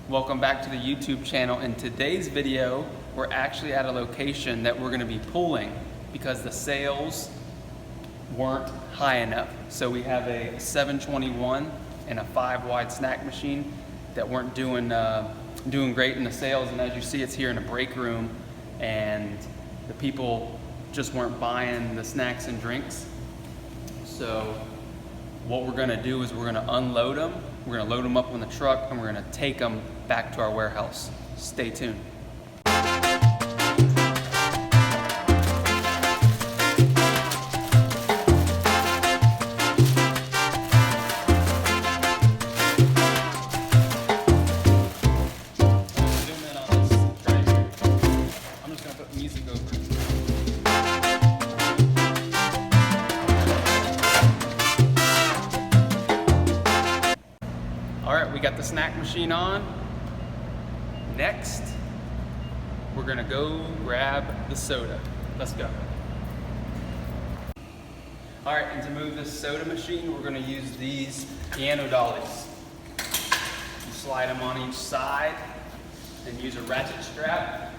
Welcome back to the YouTube channel. In today's video, we're actually at a location that we're going to be pulling because the sales weren't high enough. So we have a 721 and a 5-wide snack machine that weren't doing great in the sales, and as you see, it's here in a break room, and the people just weren't buying the snacks and drinks. So what we're going to do is we're going to unload them. We're going to load them up on the truck, and we're going to take them back to our warehouse. Stay tuned. All right, we got the snack machine on. Next, we're gonna go grab the soda. Let's go. All right, and to move this soda machine, we're gonna use these piano dollies. You slide them on each side and use a ratchet strap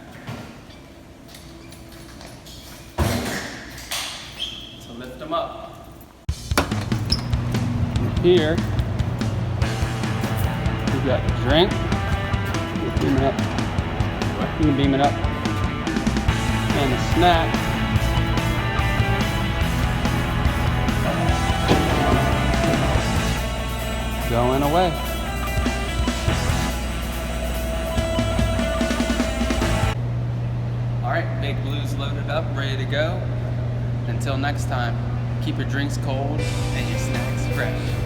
to lift them up. Here, we've got the drink. Beam it up. You can beam it up. And the snack. Going away. Alright, Big Blue's loaded up, ready to go. Until next time, keep your drinks cold and your snacks fresh.